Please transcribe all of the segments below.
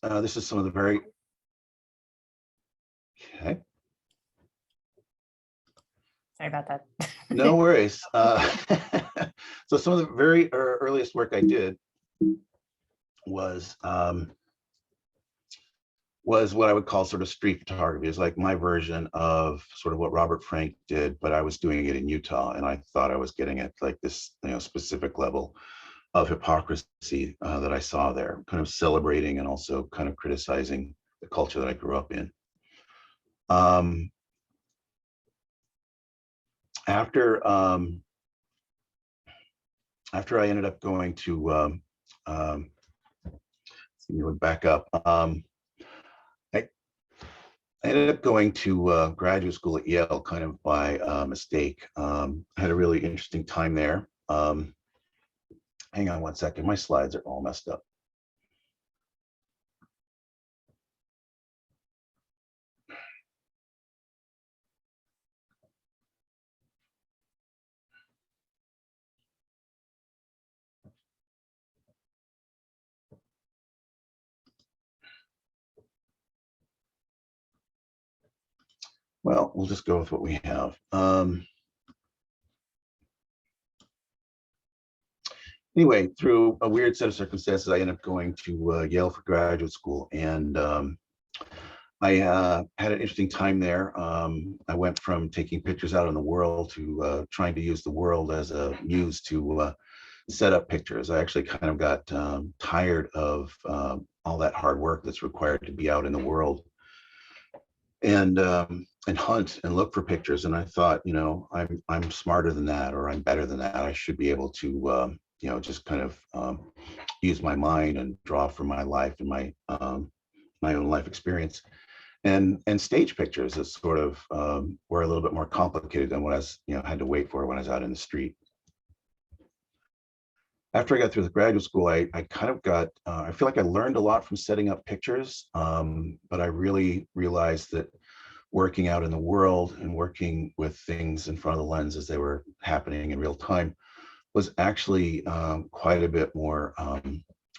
this is some of the very, okay. Sorry about that. No worries. So some of the very earliest work I did was what I would call sort of street photography. It's like my version of sort of what Robert Frank did, but I was doing it in Utah, and I thought I was getting at like this, specific level of hypocrisy that I saw there, kind of celebrating and also kind of criticizing the culture that I grew up in. After I ended up going to, back up. I ended up going to graduate school at Yale kind of by mistake. I had a really interesting time there. Hang on one second, my slides are all messed up. Well, we'll just go with what we have. Anyway, through a weird set of circumstances, I ended up going to Yale for graduate school, and I had an interesting time there. I went from taking pictures out in the world to trying to use the world as a muse to set up pictures. I actually kind of got tired of all that hard work that's required to be out in the world and hunt and look for pictures. And I thought, I'm smarter than that, or I'm better than that. I should be able to, just kind of use my mind and draw from my life and my own life experience. And stage pictures that sort of were a little bit more complicated than what I was, had to wait for when I was out in the street. After I got through the graduate school, I kind of got, I feel like I learned a lot from setting up pictures, but I really realized that working out in the world and working with things in front of the lens as they were happening in real time was actually quite a bit more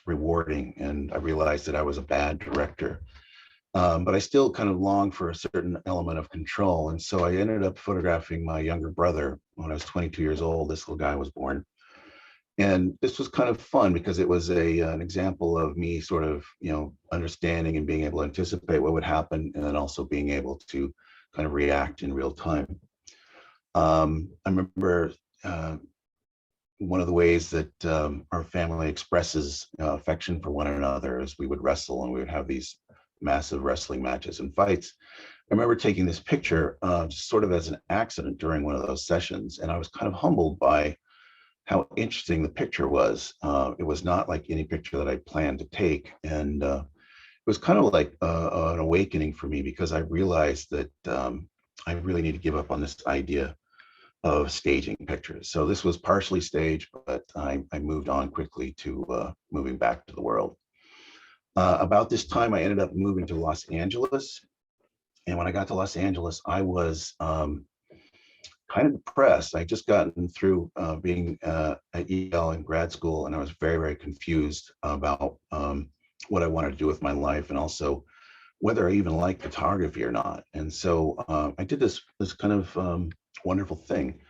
rewarding. And I realized that I was a bad director, but I still kind of longed for a certain element of control. And so I ended up photographing my younger brother when I was 22 years old. This little guy was born. And this was kind of fun because it was an example of me sort of, understanding and being able to anticipate what would happen, and then also being able to kind of react in real time. I remember one of the ways that our family expresses affection for one another is we would wrestle, and we would have these massive wrestling matches and fights. I remember taking this picture just sort of as an accident during one of those sessions, and I was kind of humbled by how interesting the picture was. It was not like any picture that I planned to take. And it was kind of like an awakening for me, because I realized that I really need to give up on this idea of staging pictures. So this was partially staged, but I moved on quickly to moving back to the world. About this time, I ended up moving to Los Angeles. And when I got to Los Angeles, I was kind of depressed. I just gotten through being at Yale in grad school, and I was very, very confused about what I wanted to do with my life, and also whether I even like photography or not. And so I did this kind of wonderful thing.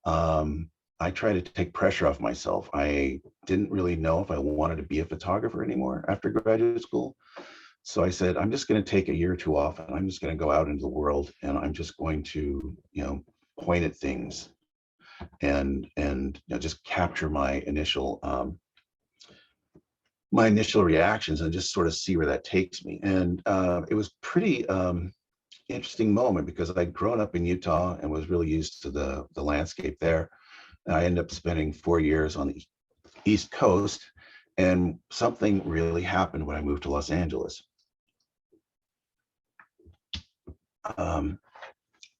I tried to take pressure off myself. I didn't really know if I wanted to be a photographer anymore after graduate school. So I said, I'm just going to take a year or two off, and I'm just going to go out into the world, and I'm just going to, point at things and just capture my initial reactions and just sort of see where that takes me. And it was pretty interesting moment, because I'd grown up in Utah and was really used to the landscape there. And I ended up spending 4 years on the East Coast, and something really happened when I moved to Los Angeles.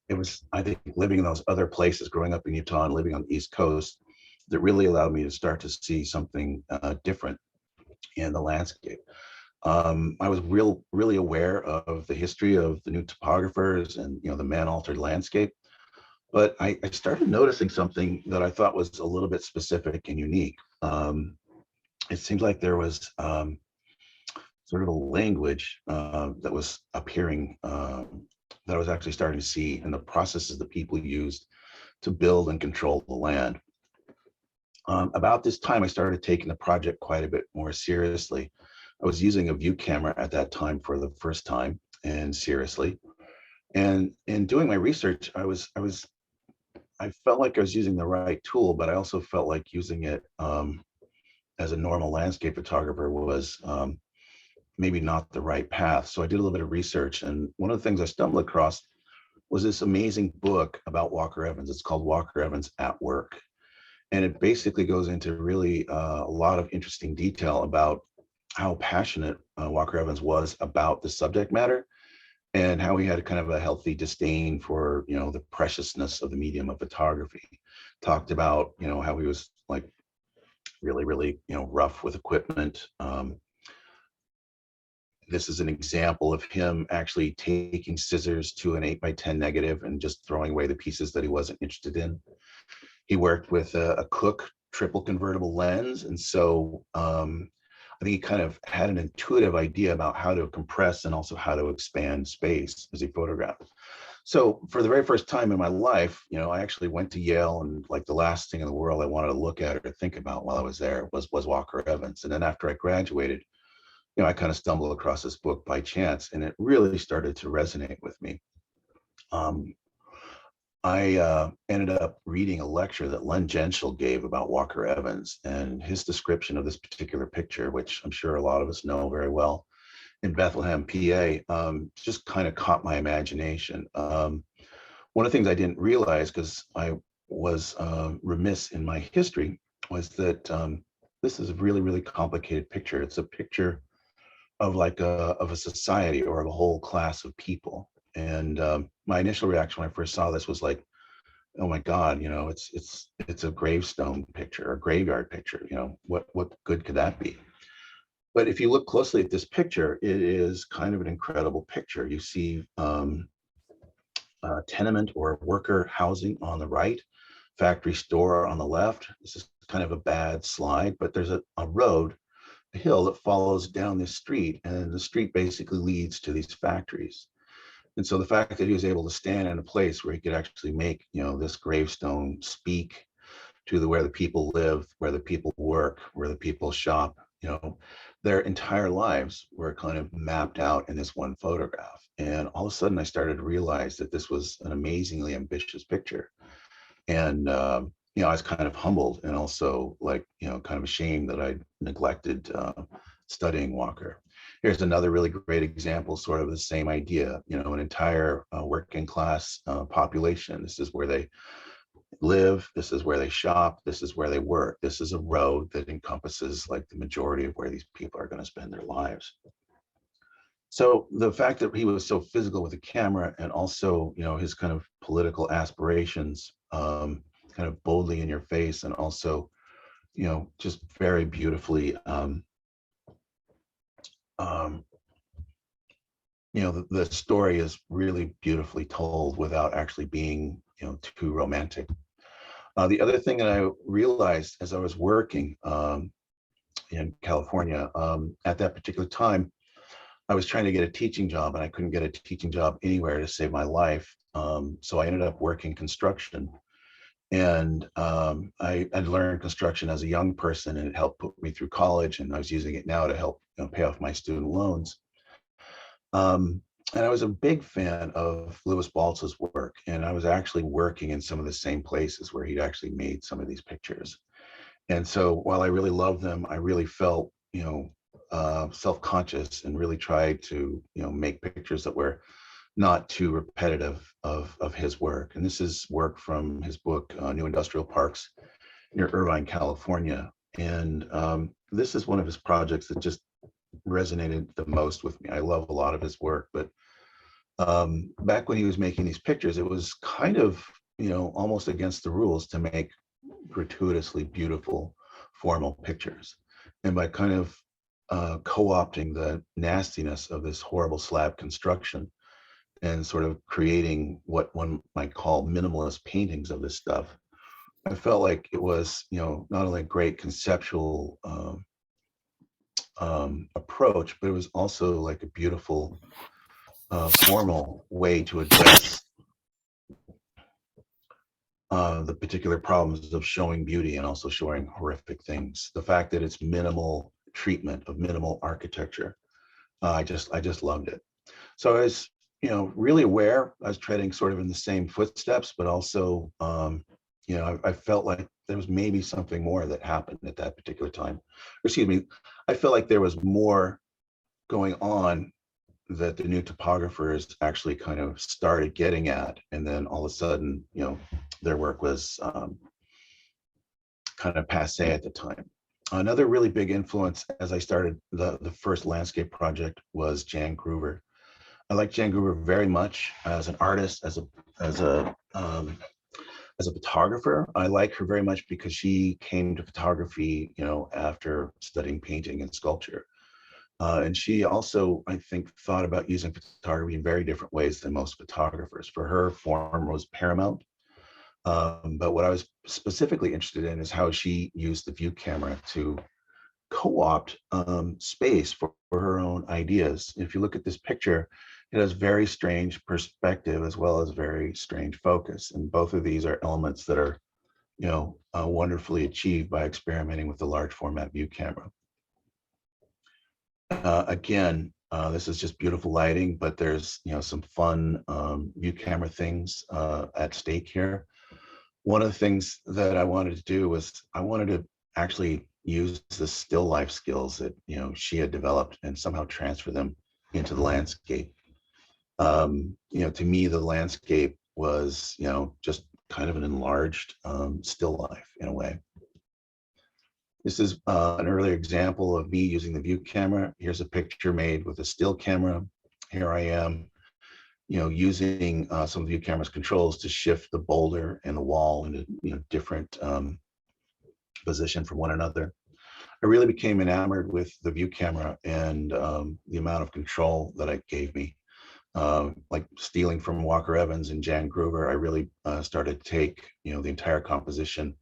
It was, I think, living in those other places, growing up in Utah and living on the East Coast, that really allowed me to start to see something different in the landscape. I was really aware of the history of the new topographers and the man-altered landscape, but I started noticing something that I thought was a little bit specific and unique. It seemed like there was sort of a language that was appearing, that I was actually starting to see in the processes that people used to build and control the land. About this time, I started taking the project quite a bit more seriously. I was using a view camera at that time for the first time, and seriously. And in doing my research, I felt like I was using the right tool, but I also felt like using it as a normal landscape photographer was maybe not the right path. So I did a little bit of research, and one of the things I stumbled across was this amazing book about Walker Evans. It's called Walker Evans at Work, and it basically goes into really a lot of interesting detail about how passionate Walker Evans was about the subject matter, and how he had kind of a healthy disdain for, the preciousness of the medium of photography. Talked about, how he was like really, really, rough with equipment. This is an example of him actually taking scissors to an 8x10 negative and just throwing away the pieces that he wasn't interested in. He worked with a Cook triple convertible lens. And so I think he kind of had an intuitive idea about how to compress and also how to expand space as he photographed. So for the very first time in my life, I actually went to Yale, and like the last thing in the world I wanted to look at or think about while I was there was Walker Evans. And then after I graduated, I kind of stumbled across this book by chance, and it really started to resonate with me. I ended up reading a lecture that Len Gentschel gave about Walker Evans, and his description of this particular picture, which I'm sure a lot of us know very well, in Bethlehem, PA, just kind of caught my imagination. One of the things I didn't realize, because I was remiss in my history, was that this is a really, really complicated picture. It's a picture of of a society or of a whole class of people. And my initial reaction when I first saw this was like, oh my God, it's a gravestone picture, a graveyard picture. What good could that be? But if you look closely at this picture, it is kind of an incredible picture. You see tenement or worker housing on the right, factory store on the left. This is kind of a bad slide, but there's a road, a hill that follows down this street, and the street basically leads to these factories. And so the fact that he was able to stand in a place where he could actually make, this gravestone speak to where the people live, where the people work, where the people shop, their entire lives were kind of mapped out in this one photograph. And all of a sudden I started to realize that this was an amazingly ambitious picture. And, I was kind of humbled, and also kind of ashamed that I neglected studying Walker. Here's another really great example, sort of the same idea, an entire working class population. This is where they live. This is where they shop. This is where they work. This is a road that encompasses like the majority of where these people are going to spend their lives. So the fact that he was so physical with the camera, and also, his kind of political aspirations, kind of boldly in your face, and also, just very beautifully, the story is really beautifully told without actually being, too romantic. The other thing that I realized as I was working in California, at that particular time, I was trying to get a teaching job, and I couldn't get a teaching job anywhere to save my life. So I ended up working construction. And I learned construction as a young person, and it helped put me through college, and I was using it now to help pay off my student loans. And I was a big fan of Lewis Baltz's work, and I was actually working in some of the same places where he'd actually made some of these pictures. And so while I really loved them, I really felt, self-conscious, and really tried to, make pictures that were not too repetitive of his work. And this is work from his book, New Industrial Parks near Irvine, California. And this is one of his projects that just resonated the most with me. I love a lot of his work, but back when he was making these pictures, it was kind of, almost against the rules to make gratuitously beautiful formal pictures. And by kind of co-opting the nastiness of this horrible slab construction, and sort of creating what one might call minimalist paintings of this stuff, I felt like it was, not only a great conceptual approach, but it was also like a beautiful formal way to address the particular problems of showing beauty and also showing horrific things. The fact that it's minimal treatment of minimal architecture, I just loved it. So I was, really aware. I was treading sort of in the same footsteps, but also, I felt like there was maybe something more that happened at that particular time. Or excuse me, I felt like there was more going on that the new topographers actually kind of started getting at, and then all of a sudden, their work was kind of passe at the time. Another really big influence as I started the first landscape project was Jan Groover. I like Jan Groover very much as an artist, as a as a photographer. I like her very much because she came to photography, after studying painting and sculpture. And she also, I think, thought about using photography in very different ways than most photographers. For her, form was paramount. But what I was specifically interested in is how she used the view camera to co-opt space for her own ideas. If you look at this picture, it has very strange perspective as well as very strange focus. And both of these are elements that are, wonderfully achieved by experimenting with the large format view camera. Again, this is just beautiful lighting, but there's, some fun view camera things at stake here. One of the things that I wanted to do was I wanted to actually use the still life skills that, she had developed and somehow transfer them into the landscape. To me, the landscape was, just kind of an enlarged still life in a way. This is an earlier example of me using the view camera. Here's a picture made with a still camera. Here I am, using some of the view camera's controls to shift the boulder and the wall into, different position from one another. I really became enamored with the view camera and the amount of control that it gave me. Like stealing from Walker Evans and Jan Groover, I really started to take, the entire composition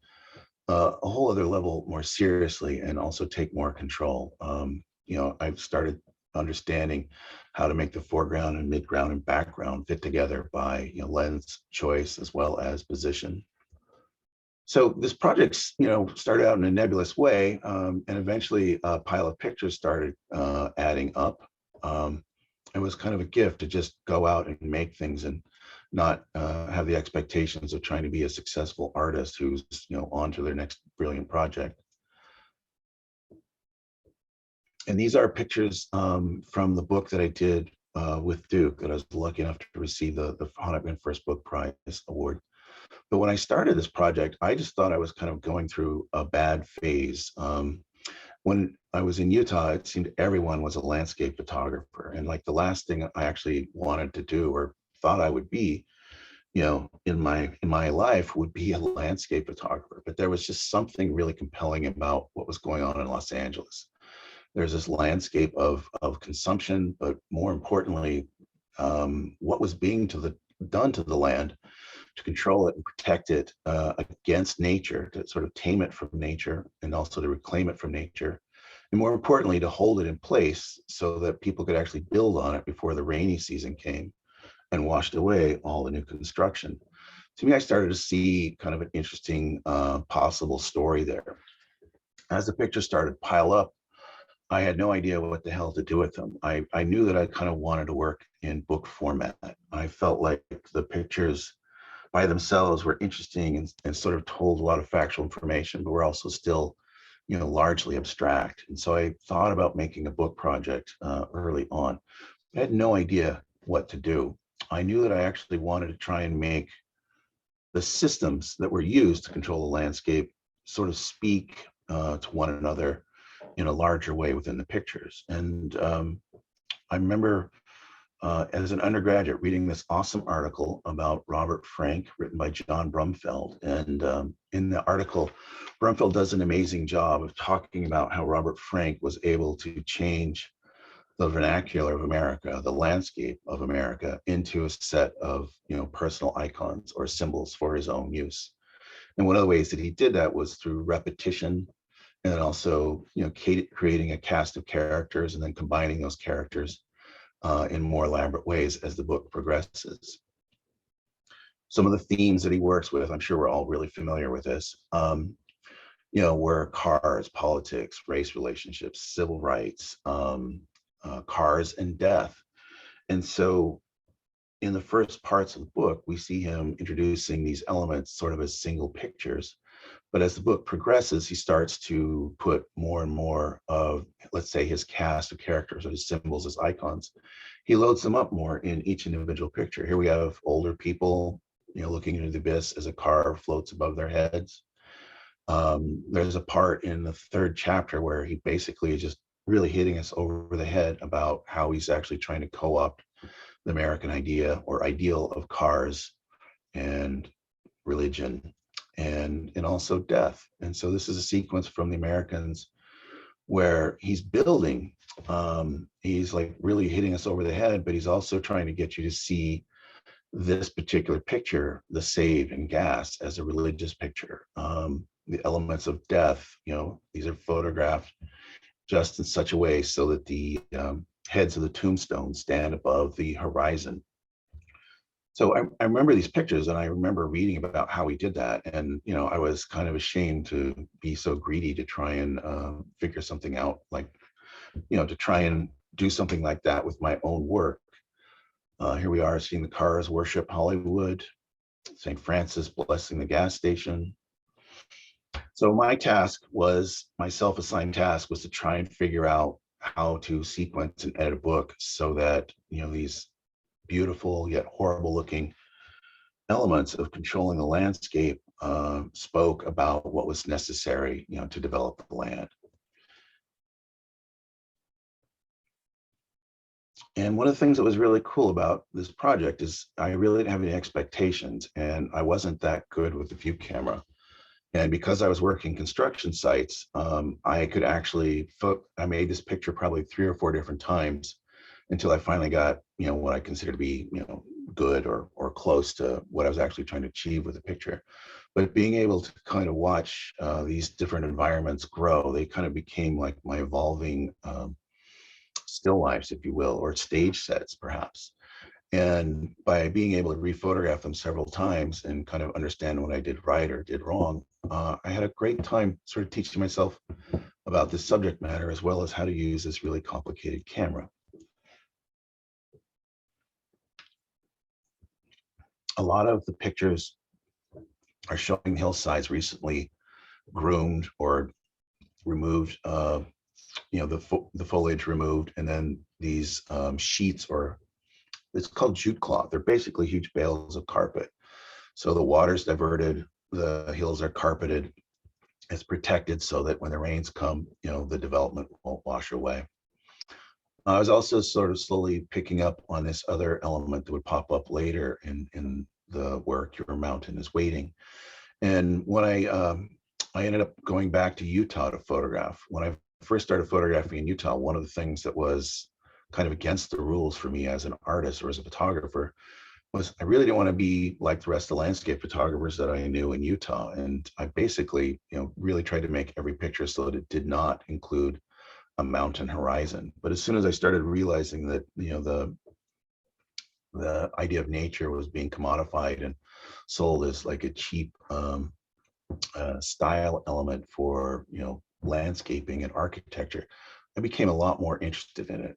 a whole other level more seriously and also take more control. I've started understanding how to make the foreground and midground and background fit together by, lens choice as well as position. So this project, started out in a nebulous way, and eventually a pile of pictures started adding up. It was kind of a gift to just go out and make things and not have the expectations of trying to be a successful artist who's, on to their next brilliant project. And these are pictures from the book that I did with Duke that I was lucky enough to receive the Photographic First Book Prize Award. But when I started this project, I just thought I was kind of going through a bad phase. When I was in Utah, it seemed everyone was a landscape photographer. And like the last thing I actually wanted to do or thought I would be, in my life would be a landscape photographer. But there was just something really compelling about what was going on in Los Angeles. There's this landscape of consumption, but more importantly, what was being done to the land to control it and protect it against nature, to sort of tame it from nature and also to reclaim it from nature. And more importantly, to hold it in place so that people could actually build on it before the rainy season came and washed away all the new construction. To me, I started to see kind of an interesting possible story there. As the pictures started to pile up, I had no idea what the hell to do with them. I knew that I kind of wanted to work in book format. I felt like the pictures by themselves were interesting and sort of told a lot of factual information, but were also still, largely abstract. And so I thought about making a book project early on. I had no idea what to do. I knew that I actually wanted to try and make the systems that were used to control the landscape sort of speak to one another in a larger way within the pictures. And I remember as an undergraduate reading this awesome article about Robert Frank written by John Brumfeld. And in the article, Brumfeld does an amazing job of talking about how Robert Frank was able to change the vernacular of America, the landscape of America, into a set of, personal icons or symbols for his own use. And one of the ways that he did that was through repetition and then also, creating a cast of characters and then combining those characters in more elaborate ways as the book progresses. Some of the themes that he works with, I'm sure we're all really familiar with this, were cars, politics, race relationships, civil rights, cars and death. And so in the first parts of the book, we see him introducing these elements sort of as single pictures. But as the book progresses, he starts to put more and more of, let's say, his cast of characters or his symbols, his icons. He loads them up more in each individual picture. Here we have older people, looking into the abyss as a car floats above their heads. There's a part in the third chapter where he basically is just really hitting us over the head about how he's actually trying to co-opt the American idea or ideal of cars and religion and also death. And so this is a sequence from the Americans where he's building, he's like really hitting us over the head, but he's also trying to get you to see this particular picture, the save and gas, as a religious picture. The elements of death, these are photographed just in such a way so that the heads of the tombstones stand above the horizon. So I remember these pictures, and I remember reading about how he did that. And, I was kind of ashamed to be so greedy to try and figure something out, like, to try and do something like that with my own work. Here we are seeing the cars worship Hollywood, St. Francis blessing the gas station. So my self-assigned task was to try and figure out how to sequence and edit a book so that, these beautiful yet horrible looking elements of controlling the landscape spoke about what was necessary, to develop the land. And one of the things that was really cool about this project is I really didn't have any expectations, and I wasn't that good with the view camera. And because I was working construction sites, I could actually, I made this picture probably 3 or 4 different times until I finally got, what I consider to be, good or close to what I was actually trying to achieve with the picture. But being able to kind of watch these different environments grow, they kind of became like my evolving still lifes, if you will, or stage sets perhaps. And by being able to rephotograph them several times and kind of understand what I did right or did wrong, I had a great time sort of teaching myself about this subject matter, as well as how to use this really complicated camera. A lot of the pictures are showing hillsides recently groomed or removed, the foliage removed, and then these sheets, or it's called jute cloth. They're basically huge bales of carpet. So the water's diverted, the hills are carpeted, it's protected so that when the rains come, the development won't wash away. I was also sort of slowly picking up on this other element that would pop up later in the work, Your Mountain is Waiting. And when I ended up going back to Utah to photograph. When I first started photographing in Utah, one of the things that was kind of against the rules for me as an artist or as a photographer was I really didn't want to be like the rest of the landscape photographers that I knew in Utah. And I basically, really tried to make every picture so that it did not include a mountain horizon. But as soon as I started realizing that, the idea of nature was being commodified and sold as like a cheap style element for, landscaping and architecture, I became a lot more interested in it.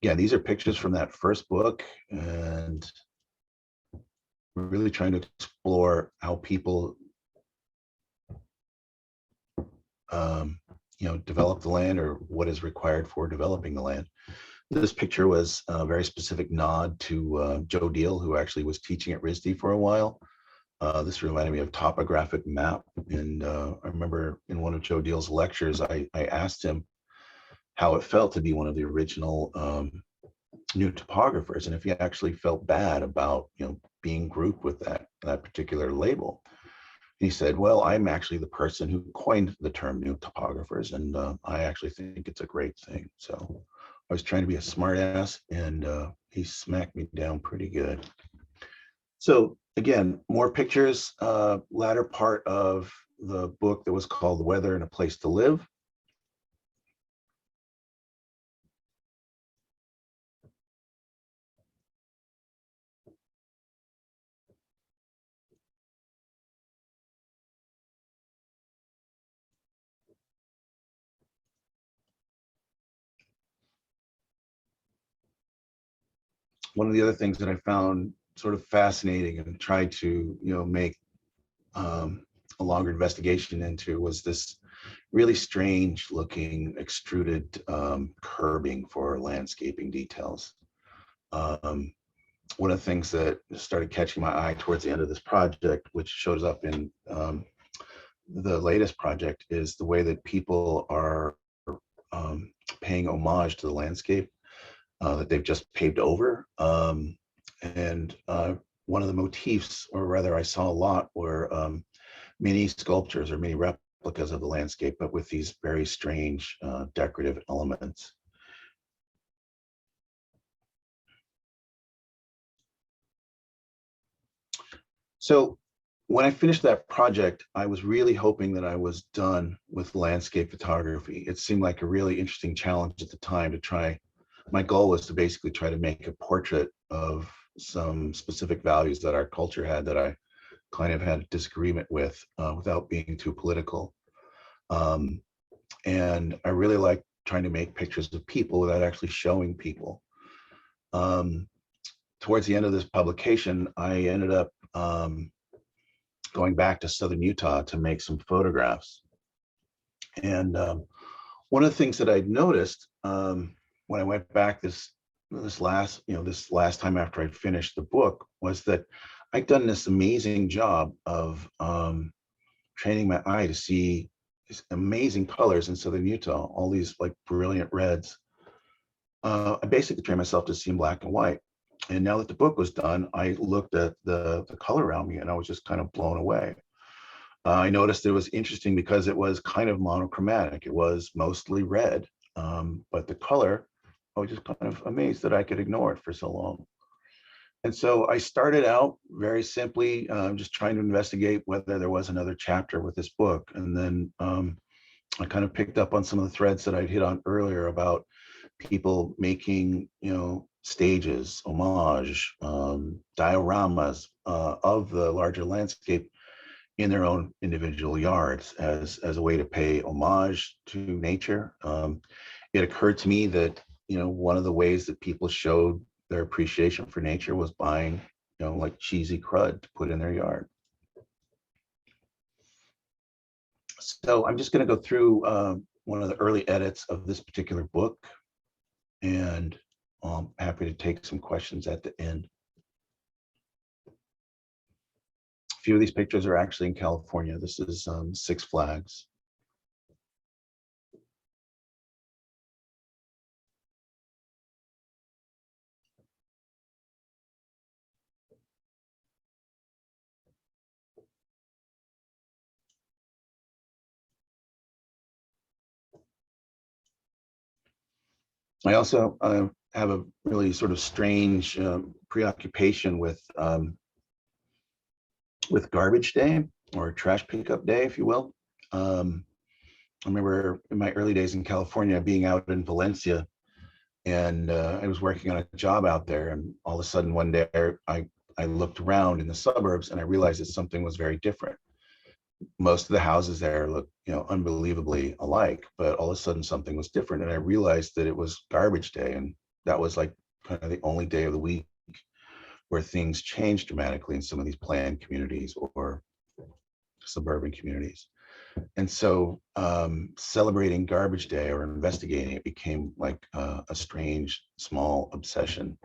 Yeah, these are pictures from that first book, and really trying to explore how people, develop the land, or what is required for developing the land. This picture was a very specific nod to Joe Deal, who actually was teaching at RISD for a while. This reminded me of topographic map. And I remember in one of Joe Deal's lectures, I asked him how it felt to be one of the original new topographers, and if he actually felt bad about, being grouped with that particular label. He said, well, I'm actually the person who coined the term new topographers, and I actually think it's a great thing. So I was trying to be a smart ass, and he smacked me down pretty good. So again, more pictures, latter part of the book that was called The Weather and a Place to Live. One of the other things that I found sort of fascinating and tried to, make a longer investigation into was this really strange looking extruded curbing for landscaping details. Um, One of the things that started catching my eye towards the end of this project, which shows up in the latest project, is the way that people are um, paying homage to the landscape that they've just paved over. And one of the motifs, or rather I saw a lot, were mini sculptures or mini replicas of the landscape, but with these very strange decorative elements. So when I finished that project, I was really hoping that I was done with landscape photography. It seemed like a really interesting challenge at the time to try. My goal was to basically try to make a portrait of some specific values that our culture had that I kind of had a disagreement with without being too political. Um, and I really like trying to make pictures of people without actually showing people. Um, Towards the end of this publication, I ended up going back to southern Utah to make some photographs. And one of the things that I'd noticed when I went back this last time after I'd finished the book was that I'd done this amazing job of training my eye to see these amazing colors in southern Utah, all these like brilliant reds. I basically trained myself to see in black and white. And now that the book was done, I looked at the color around me and I was just kind of blown away. I noticed it was interesting because it was kind of monochromatic. It was mostly red, but the color, I was just kind of amazed that I could ignore it for so long. And so I started out very simply just trying to investigate whether there was another chapter with this book. And then I kind of picked up on some of the threads that I'd hit on earlier about people making, stages, homage, dioramas of the larger landscape in their own individual yards as a way to pay homage to nature. It occurred to me that one of the ways that people showed their appreciation for nature was buying like cheesy crud to put in their yard. So I'm just going to go through one of the early edits of this particular book, and I'm happy to take some questions at the end. A few of these pictures are actually in California. This is Six Flags. I also have a really sort of strange preoccupation with garbage day, or trash pickup day, if you will. Um, I remember in my early days in California being out in Valencia, and I was working on a job out there, and all of a sudden one day I looked around in the suburbs and I realized that something was very different. Most of the houses there looked, unbelievably alike, but all of a sudden something was different, and I realized that it was garbage day, and that was like kind of the only day of the week where things changed dramatically in some of these planned communities or suburban communities. And so celebrating garbage day or investigating it became like a strange small obsession.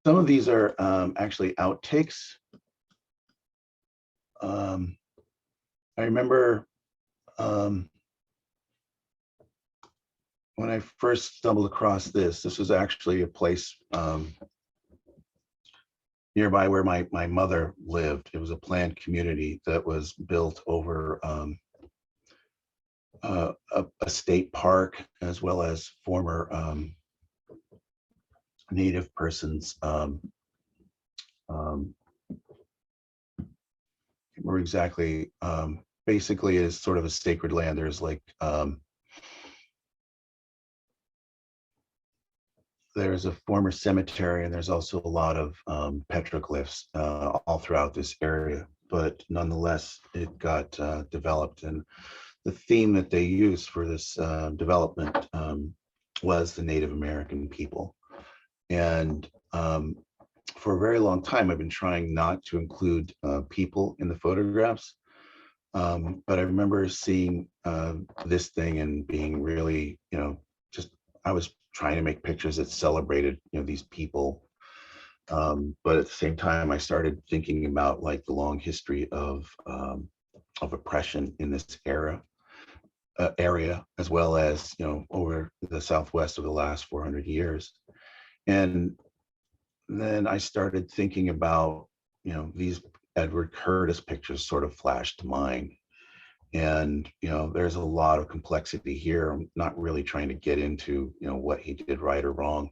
Some of these are actually outtakes. I remember when I first stumbled across this was actually a place nearby where my mother lived. It was a planned community that was built over a state park, as well as former Native persons. Um, or exactly, basically is sort of a sacred land. There's like there's a former cemetery, and there's also a lot of petroglyphs all throughout this area. But nonetheless, it got developed, and the theme that they used for this development was the Native American people. And for a very long time, I've been trying not to include people in the photographs. But I remember seeing this thing and being really, just I was trying to make pictures that celebrated, these people. But at the same time, I started thinking about like the long history of oppression in this area, as well as over the Southwest over the last 400 years. And then I started thinking about these Edward Curtis pictures sort of flashed to mind. And there's a lot of complexity here. I'm not really trying to get into what he did right or wrong,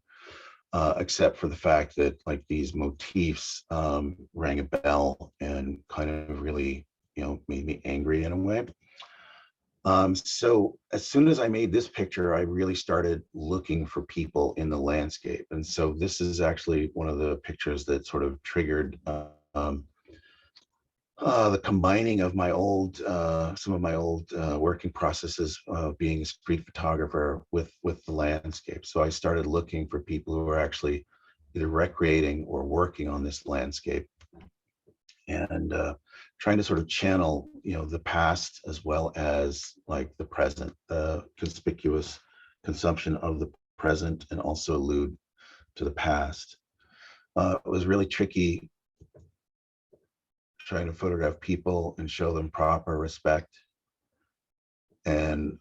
except for the fact that like these motifs rang a bell and kind of really made me angry in a way. So as soon as I made this picture, I really started looking for people in the landscape. And so this is actually one of the pictures that sort of triggered the combining of my old, some of my old working processes of being a street photographer with the landscape. So I started looking for people who are actually either recreating or working on this landscape, and trying to sort of channel, the past as well as like the present, the conspicuous consumption of the present, and also allude to the past. It was really tricky trying to photograph people and show them proper respect. And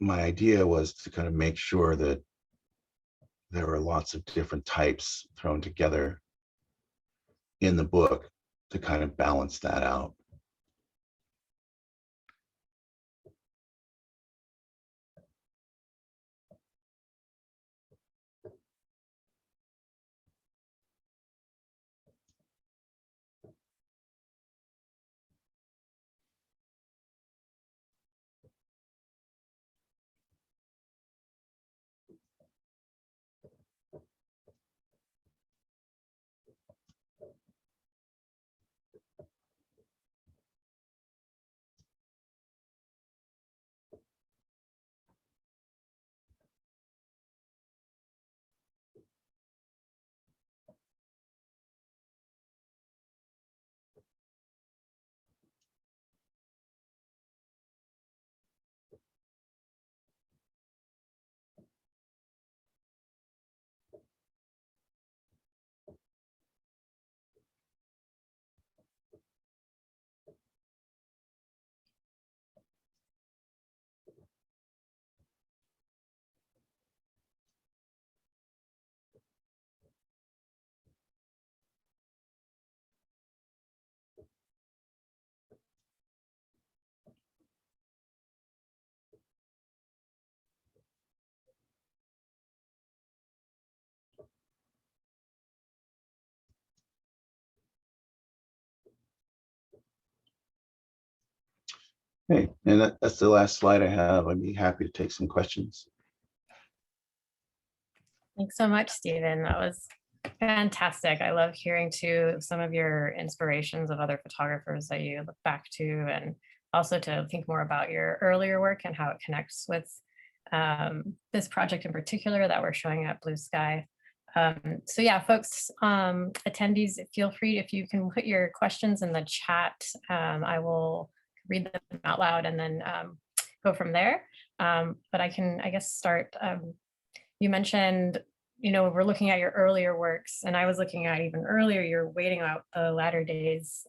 my idea was to kind of make sure that there were lots of different types thrown together in the book to kind of balance that out. Okay, and that's the last slide I have. I'd be happy to take some questions. Thanks so much, Stephen. That was fantastic. I love hearing too some of your inspirations of other photographers that you look back to, and also to think more about your earlier work and how it connects with this project in particular that we're showing at Blue Sky. So yeah, folks, attendees, feel free, if you can put your questions in the chat, I will read them out loud and then go from there. But I can, I guess, start. You mentioned we're looking at your earlier works, and I was looking at even earlier, you're waiting out the Latter Days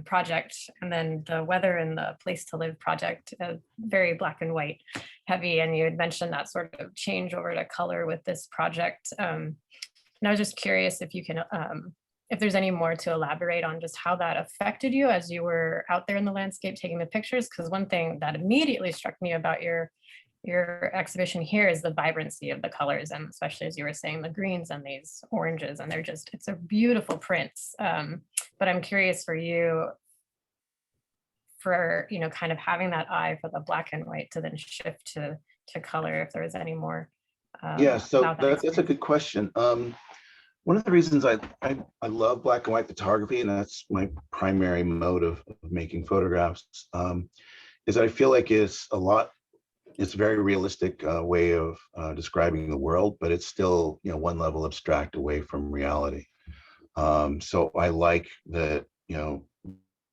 project, and then the Weather and the Place to Live project, very black and white heavy. And you had mentioned that sort of change over to color with this project. And I was just curious if you can, if there's any more to elaborate on just how that affected you as you were out there in the landscape taking the pictures. Because one thing that immediately struck me about your exhibition here is the vibrancy of the colors, and especially as you were saying, the greens and these oranges, and it's a beautiful prints. But I'm curious for you, for kind of having that eye for the black and white to then shift to color, if there was any more Yeah, so about that that's a experience. good question. One of the reasons I love black and white photography, and that's my primary mode of making photographs, is that I feel like it's a very realistic way of describing the world, but it's still, one level abstract away from reality. So I like that,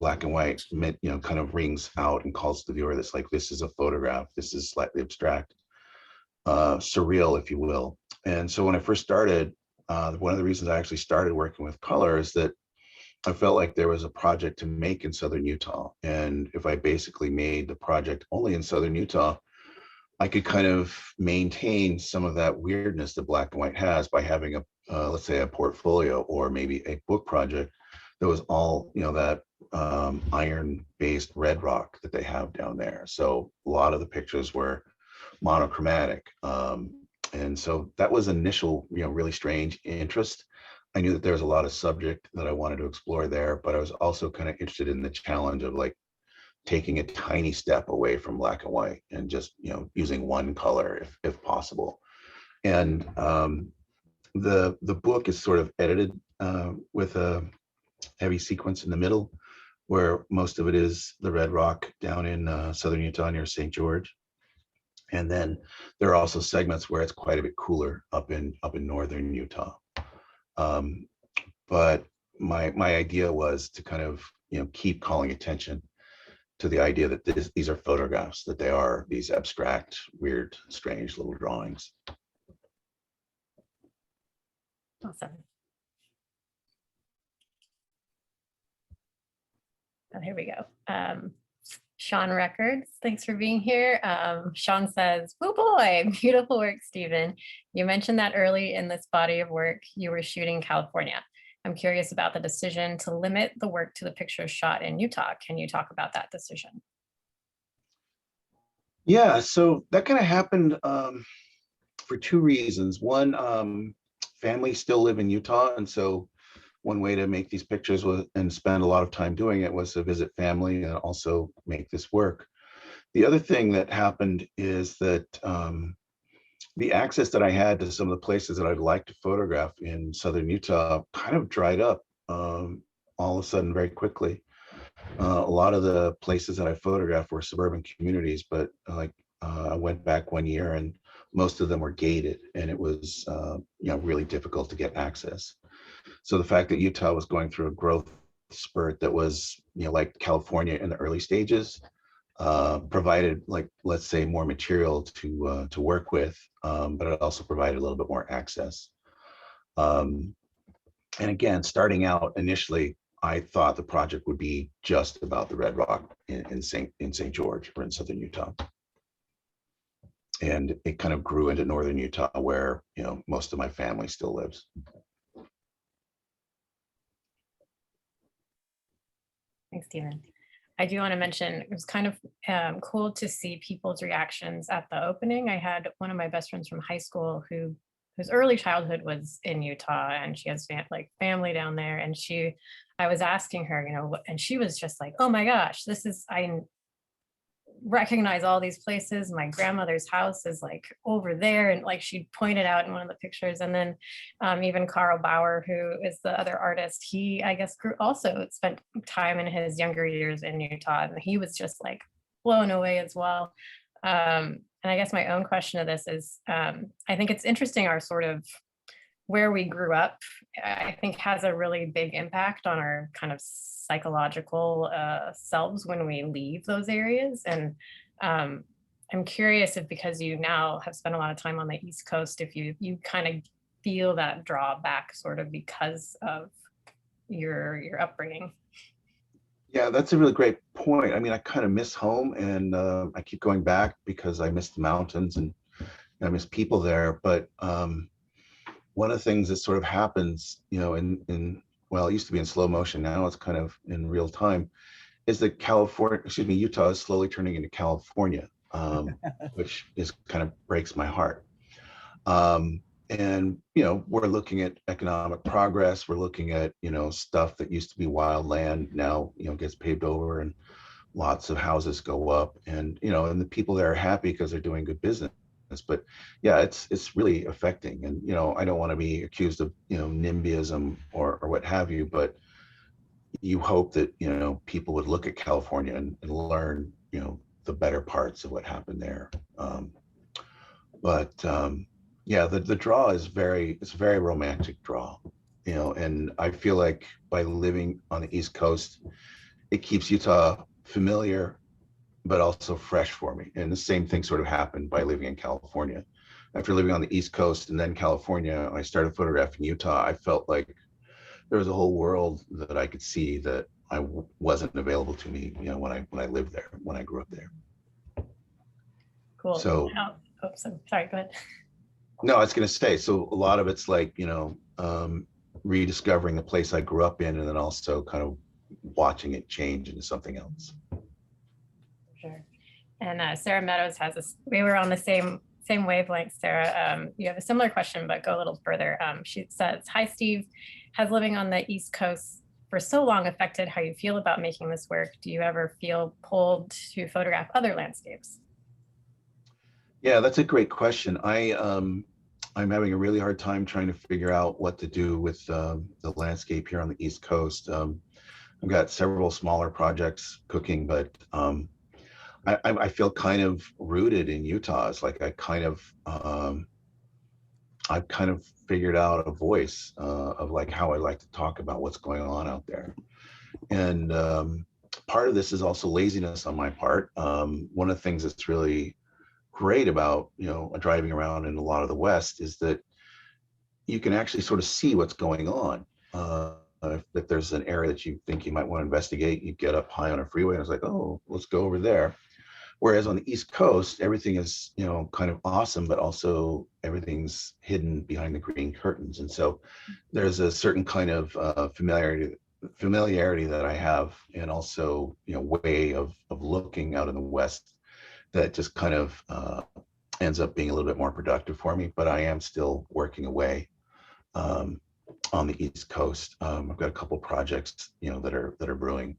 black and white, kind of rings out and calls to the viewer that's like, this is a photograph, this is slightly abstract, surreal, if you will. And so when I first started, one of the reasons I actually started working with color is that I felt like there was a project to make in Southern Utah. And if I basically made the project only in Southern Utah, I could kind of maintain some of that weirdness that black and white has by having let's say a portfolio or maybe a book project that was all, that iron-based red rock that they have down there. So a lot of the pictures were monochromatic. And so that was initial, really strange interest. I knew that there was a lot of subject that I wanted to explore there, but I was also kind of interested in the challenge of like taking a tiny step away from black and white and just, using one color if possible. And the book is sort of edited with a heavy sequence in the middle, where most of it is the red rock down in Southern Utah near St. George. And then there are also segments where it's quite a bit cooler up in northern Utah. But my idea was to kind of, keep calling attention to the idea that these are photographs, that they are these abstract, weird, strange little drawings. Awesome. Oh, here we go. Sean Records, thanks for being here. Sean says, oh boy, beautiful work, Stephen. You mentioned that early in this body of work, you were shooting California. I'm curious about the decision to limit the work to the pictures shot in Utah. Can you talk about that decision? Yeah, so that kind of happened for two reasons. One, families still live in Utah, and so one way to make these pictures and spend a lot of time doing it was to visit family and also make this work. The other thing that happened is that the access that I had to some of the places that I'd like to photograph in Southern Utah kind of dried up all of a sudden very quickly. A lot of the places that I photographed were suburban communities, but I went back one year and most of them were gated, and it was really difficult to get access. So the fact that Utah was going through a growth spurt that was, like California in the early stages, provided, like, let's say, more material to work with, but it also provided a little bit more access. And again, starting out initially, I thought the project would be just about the red rock in St. George or in Southern Utah. And it kind of grew into Northern Utah, where, most of my family still lives. Thanks, Stephen. I do want to mention, it was kind of cool to see people's reactions at the opening. I had one of my best friends from high school whose early childhood was in Utah, and she has family down there. And I was asking her, and she was just like, oh my gosh, I recognize all these places. My grandmother's house is like over there, and like she pointed out in one of the pictures. And then even Carl Bauer, who is the other artist, he, I guess, also spent time in his younger years in Utah, and he was just like blown away as well. And I guess my own question to this is, I think it's interesting, our sort of where we grew up, I think, has a really big impact on our kind of psychological selves when we leave those areas. And I'm curious if, because you now have spent a lot of time on the East Coast, if you kind of feel that drawback sort of because of your upbringing? Yeah, that's a really great point. I mean, I kind of miss home, and I keep going back because I miss the mountains and I miss people there. But one of the things that sort of happens, in well, it used to be in slow motion. Now it's kind of in real time. Is that Utah is slowly turning into California, which is kind of breaks my heart. And we're looking at economic progress. We're looking at stuff that used to be wild land now gets paved over, and lots of houses go up, and the people there are happy because they're doing good business. But yeah, it's really affecting. And I don't want to be accused of NIMBYism or what have you, but you hope that people would look at California and learn the better parts of what happened there. But yeah, the draw is it's a very romantic draw, and I feel like by living on the East Coast, it keeps Utah familiar, but also fresh for me. And the same thing sort of happened by living in California. After living on the East Coast and then California, I started photographing Utah. I felt like there was a whole world that I could see that wasn't available to me, when I lived there, when I grew up there. Cool. So, oops, I'm sorry, go ahead. no, I was going to say, so a lot of it's like, rediscovering the place I grew up in, and then also kind of watching it change into something else. Sure. And Sarah Meadows has this, we were on the same wavelength, Sarah. You have a similar question, but go a little further. She says, hi, Steve. Has living on the East Coast for so long affected how you feel about making this work? Do you ever feel pulled to photograph other landscapes? Yeah, that's a great question. I'm having a really hard time trying to figure out what to do with the landscape here on the East Coast. I've got several smaller projects cooking, but I feel kind of rooted in Utah. It's like I've kind of figured out a voice of like how I like to talk about what's going on out there. And part of this is also laziness on my part. One of the things that's really great about driving around in a lot of the West is that you can actually sort of see what's going on. If there's an area that you think you might want to investigate, you get up high on a freeway and it's like, oh, let's go over there. Whereas on the East Coast, everything is, kind of awesome, but also everything's hidden behind the green curtains. And so there's a certain kind of familiarity that I have, and also, way of looking out in the West that just kind of ends up being a little bit more productive for me. But I am still working away on the East Coast. I've got a couple projects, that are brewing,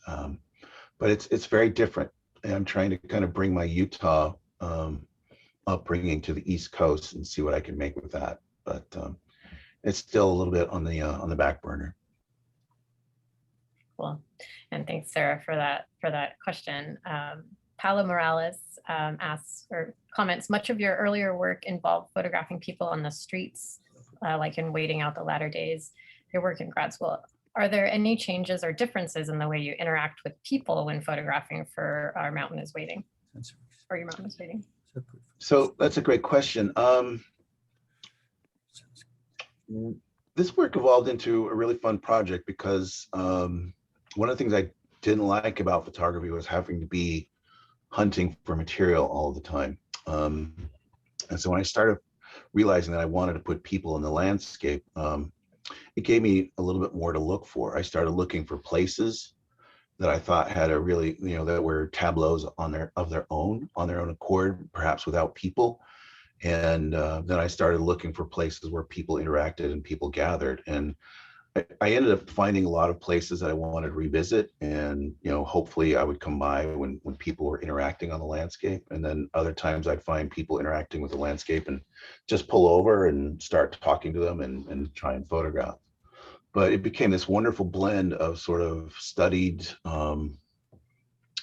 but it's very different. And I'm trying to kind of bring my Utah upbringing to the East Coast and see what I can make with that. But it's still a little bit on the back burner. Cool. And thanks, Sarah, for that question. Paolo Morales asks or comments, much of your earlier work involved photographing people on the streets, like in Waiting Out the Latter Days, your work in grad school. Are there any changes or differences in the way you interact with people when photographing for Our Mountain is Waiting, or Your Mountain is Waiting? So that's a great question. This work evolved into a really fun project because one of the things I didn't like about photography was having to be hunting for material all the time. And so when I started realizing that I wanted to put people in the landscape, it gave me a little bit more to look for. I started looking for places that I thought had a really, that were tableaus on their own accord, perhaps without people. And then I started looking for places where people interacted and people gathered. And I ended up finding a lot of places that I wanted to revisit, and hopefully I would come by when people were interacting on the landscape. And then other times I'd find people interacting with the landscape and just pull over and start talking to them and try and photograph. But it became this wonderful blend of sort of studied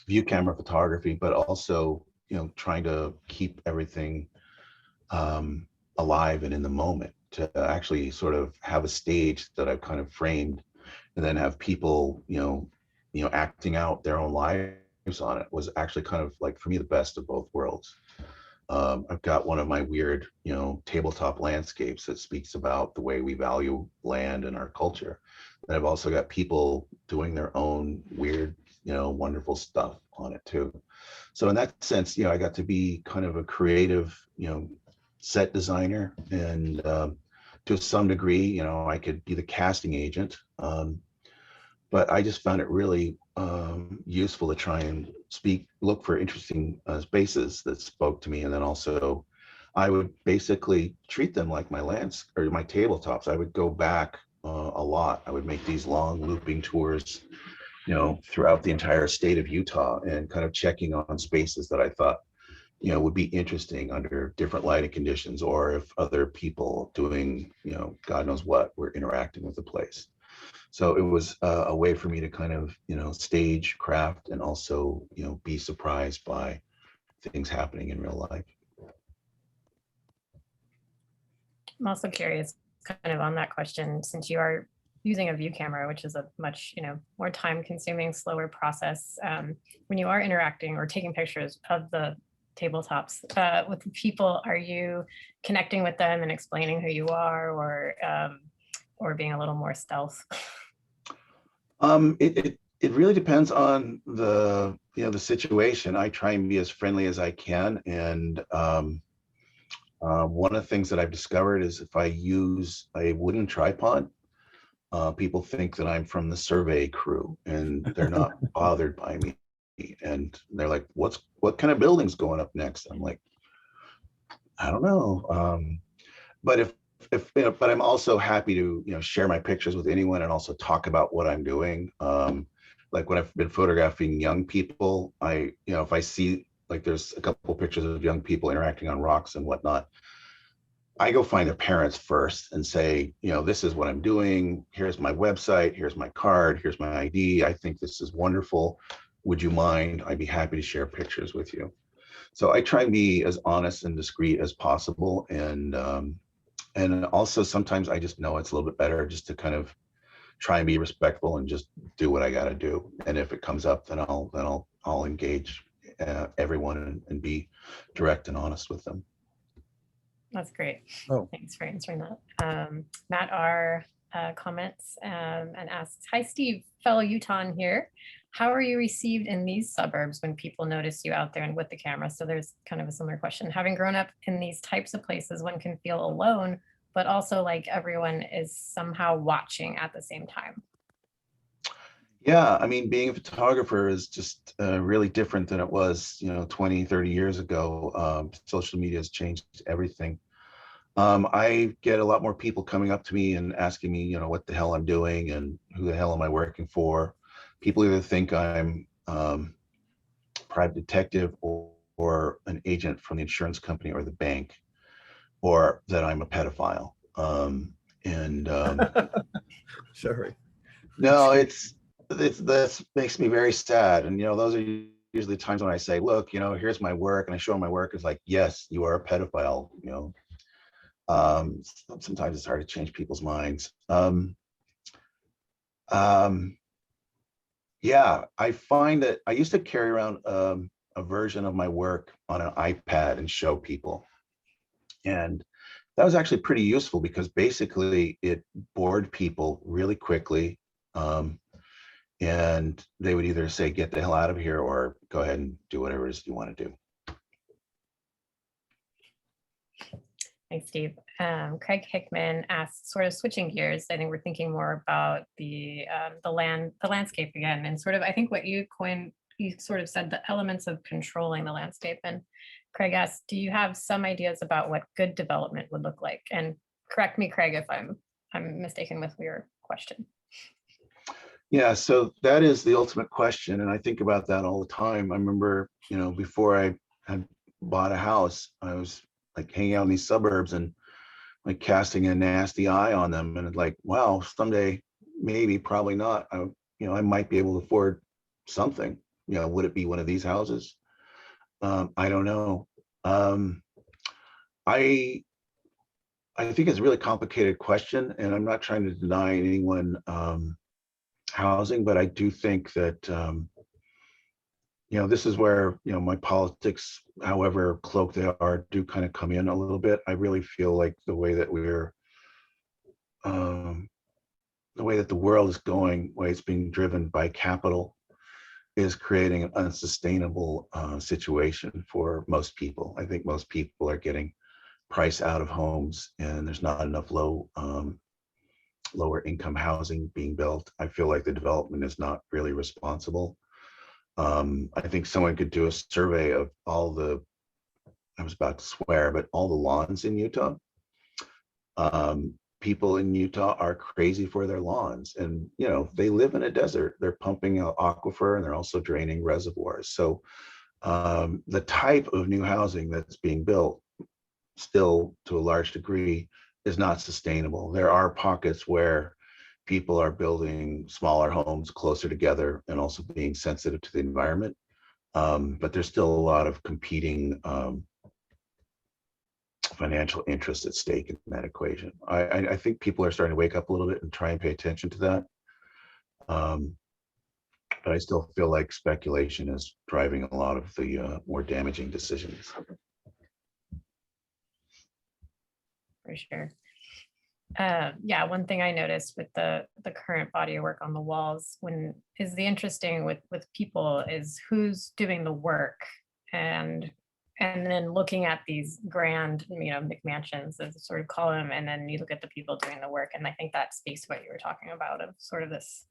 view camera photography, but also trying to keep everything alive and in the moment, to actually sort of have a stage that I've kind of framed, and then have people, acting out their own lives on it, was actually kind of like, for me, the best of both worlds. I've got one of my weird, tabletop landscapes that speaks about the way we value land and our culture. And I've also got people doing their own weird, wonderful stuff on it too. So in that sense, I got to be kind of a creative, set designer, and to some degree, I could be the casting agent. But I just found it really useful to try and look for interesting spaces that spoke to me. And then also I would basically treat them like my or my tabletops. I would go back a lot. I would make these long looping tours, throughout the entire state of Utah, and kind of checking on spaces that I thought, would be interesting under different lighting conditions, or if other people doing, God knows what, were interacting with the place. So it was a way for me to kind of, stage craft, and also, be surprised by things happening in real life. I'm also curious, kind of on that question, since you are using a view camera, which is a much, more time consuming, slower process. When you are interacting or taking pictures of the tabletops with people, are you connecting with them and explaining who you are, or being a little more stealth? It really depends on the situation. I try and be as friendly as I can, and one of the things that I've discovered is if I use a wooden tripod, people think that I'm from the survey crew, and they're not bothered by me. And they're like, what kind of building's going up next? I'm like, I don't know. But but I'm also happy to, share my pictures with anyone, and also talk about what I'm doing. Like when I've been photographing young people, if I see, like, there's a couple pictures of young people interacting on rocks and whatnot, I go find their parents first and say, this is what I'm doing. Here's my website. Here's my card. Here's my ID. I think this is wonderful. Would you mind? I'd be happy to share pictures with you. So I try and be as honest and discreet as possible. And also sometimes I just know it's a little bit better just to kind of try and be respectful and just do what I got to do. And if it comes up, then I'll engage everyone, and be direct and honest with them. That's great. Oh. Thanks for answering that. Matt R comments and asks, hi, Steve, fellow Utahn here. How are you received in these suburbs when people notice you out there and with the camera? So there's kind of a similar question. Having grown up in these types of places, one can feel alone, but also like everyone is somehow watching at the same time. Yeah, I mean, being a photographer is just really different than it was, 20, 30 years ago. Social media has changed everything. I get a lot more people coming up to me and asking me, what the hell I'm doing and who the hell am I working for. People either think I'm private detective, or an agent from the insurance company or the bank, or that I'm a pedophile. Sorry. No, this makes me very sad. And, those are usually times when I say, look, here's my work, and I show them my work. It's like, yes, you are a pedophile. Sometimes it's hard to change people's minds. Yeah, I find that I used to carry around a version of my work on an iPad and show people. And that was actually pretty useful, because basically it bored people really quickly. And they would either say, get the hell out of here, or go ahead and do whatever it is you want to do. Thanks, Steve. Craig Hickman asks, sort of switching gears, I think we're thinking more about the landscape again, and sort of, I think what you sort of said, the elements of controlling the landscape. And Craig asks, do you have some ideas about what good development would look like? And correct me, Craig, if I'm mistaken with your question. Yeah, so that is the ultimate question, and I think about that all the time. I remember, before I had bought a house, I was like hanging out in these suburbs and like casting a nasty eye on them, and it's like, wow, someday, maybe, probably not, I might be able to afford something. Would it be one of these houses? I don't know. I think it's a really complicated question, and I'm not trying to deny anyone housing, but I do think that this is where, my politics, however cloaked they are, do kind of come in a little bit. I really feel like um, the way that the world is going, the way it's being driven by capital, is creating an unsustainable situation for most people. I think most people are getting priced out of homes, and there's not enough lower income housing being built. I feel like the development is not really responsible. I think someone could do a survey of I was about to swear, but all the lawns in Utah. People in Utah are crazy for their lawns, and they live in a desert. They're pumping out aquifer, and they're also draining reservoirs. So the type of new housing that's being built, still to a large degree, is not sustainable. There are pockets where people are building smaller homes closer together and also being sensitive to the environment. But there's still a lot of competing financial interests at stake in that equation. I think people are starting to wake up a little bit and try and pay attention to that. But I still feel like speculation is driving a lot of the more damaging decisions. For sure. Yeah, one thing I noticed with the current body of work on the walls is the interesting with people is who's doing the work, and then looking at these grand, McMansions, as sort of call them, and then you look at the people doing the work, and I think that speaks to what you were talking about of sort of this,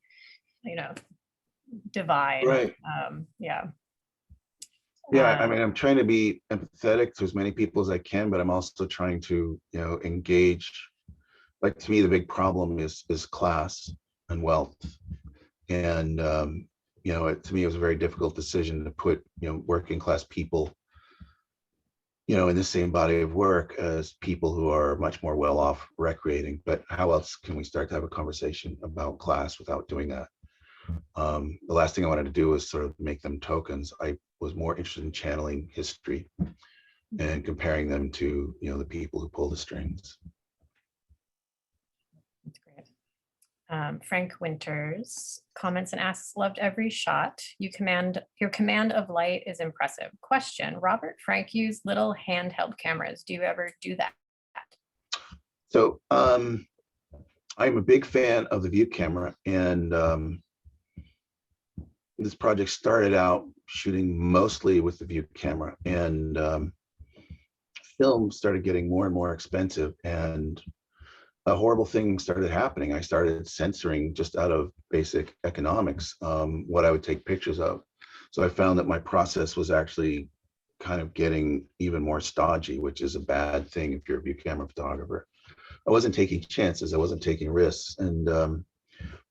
divide. Right. Yeah. Yeah, I mean, I'm trying to be empathetic to as many people as I can, but I'm also trying to, engage. Like, to me, the big problem is class and wealth. And to me, it was a very difficult decision to put, working class people, in the same body of work as people who are much more well off recreating. But how else can we start to have a conversation about class without doing that? The last thing I wanted to do was sort of make them tokens. I was more interested in channeling history and comparing them to, the people who pull the strings. That's great. Frank Winters comments and asks, loved every shot. Your command of light is impressive. Question, Robert Frank used little handheld cameras. Do you ever do that? So I'm a big fan of the view camera, and this project started out shooting mostly with the view camera, and film started getting more and more expensive, and a horrible thing started happening. I started censoring, just out of basic economics, what I would take pictures of. So I found that my process was actually kind of getting even more stodgy, which is a bad thing if you're a view camera photographer. I wasn't taking chances. I wasn't taking risks. And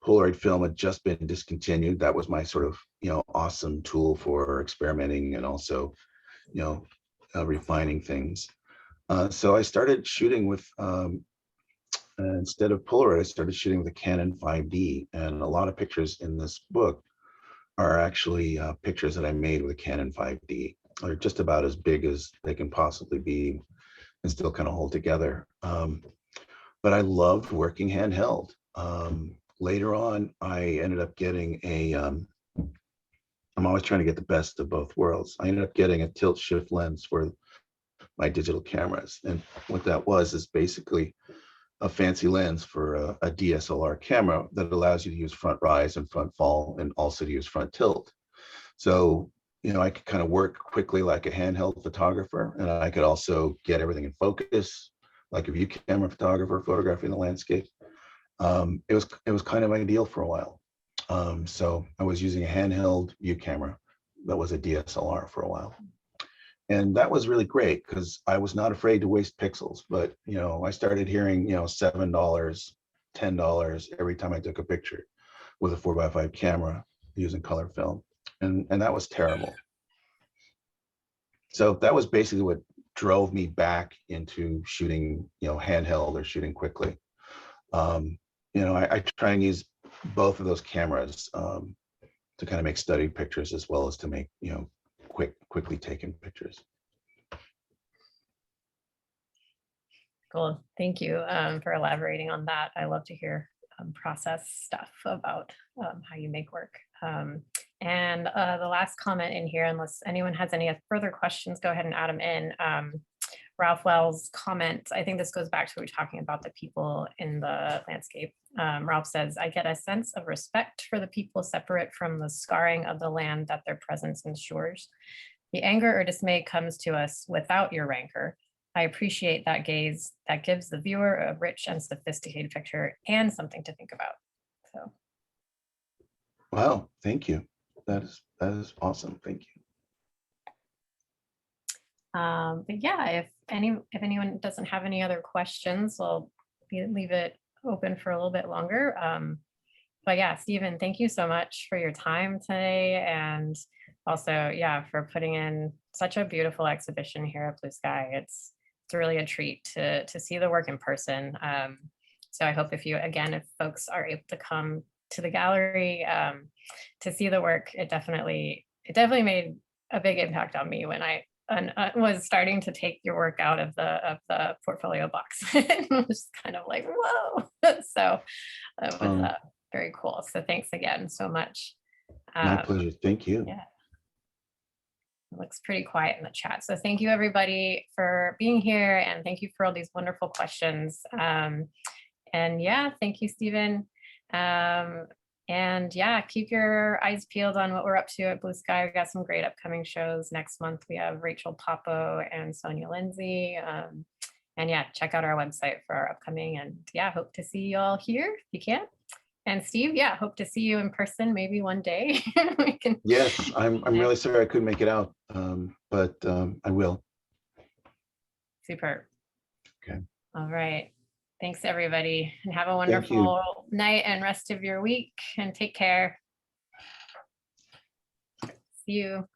Polaroid film had just been discontinued. That was my sort of, awesome tool for experimenting and also, refining things. So I started shooting with, instead of Polaroid, I started shooting with a Canon 5D. And a lot of pictures in this book are actually pictures that I made with a Canon 5D. They're just about as big as they can possibly be and still kind of hold together. But I loved working handheld. Later on, I ended up getting I'm always trying to get the best of both worlds. I ended up getting a tilt shift lens for my digital cameras. And what that was is basically a fancy lens for a DSLR camera that allows you to use front rise and front fall, and also to use front tilt. So, I could kind of work quickly like a handheld photographer, and I could also get everything in focus like a view camera photographer photographing the landscape. It was kind of ideal for a while. So I was using a handheld view camera that was a DSLR for a while. And that was really great because I was not afraid to waste pixels. But, I started hearing, $7, $10 every time I took a picture with a 4x5 camera using color film. And that was terrible. So that was basically what drove me back into shooting, handheld or shooting quickly. I try and use both of those cameras to kind of make study pictures as well as to make, quickly taken pictures. Cool. Thank you for elaborating on that. I love to hear process stuff about how you make work. And the last comment in here, unless anyone has any further questions, go ahead and add them in. Ralph Wells' comment, I think this goes back to what we were talking about, the people in the landscape. Ralph says, I get a sense of respect for the people separate from the scarring of the land that their presence ensures. The anger or dismay comes to us without your rancor. I appreciate that gaze that gives the viewer a rich and sophisticated picture and something to think about. So, Wow, thank you. That is awesome. Thank you. but yeah, if anyone doesn't have any other questions, we'll leave it open for a little bit longer. But yeah, Stephen, thank you so much for your time today, and also, yeah, for putting in such a beautiful exhibition here at Blue Sky. It's really a treat to see the work in person. So I hope if folks are able to come to the gallery to see the work, it definitely made a big impact on me when I was starting to take your work out of the portfolio box. It was kind of like, whoa. So it was very cool. So thanks again so much. My pleasure. Thank you. Yeah. It looks pretty quiet in the chat. So thank you everybody for being here, and thank you for all these wonderful questions. And yeah, thank you, Stephen. And yeah, keep your eyes peeled on what we're up to at Blue Sky. We've got some great upcoming shows. Next month, we have Rachel Popo and Sonia Lindsay. And yeah, check out our website for our upcoming. And yeah, hope to see you all here if you can. And Steve, yeah, hope to see you in person maybe one day. We can. Yes, I'm really sorry I couldn't make it out, but I will. Super. Okay. All right. Thanks, everybody, and have a wonderful night and rest of your week, and take care. See you.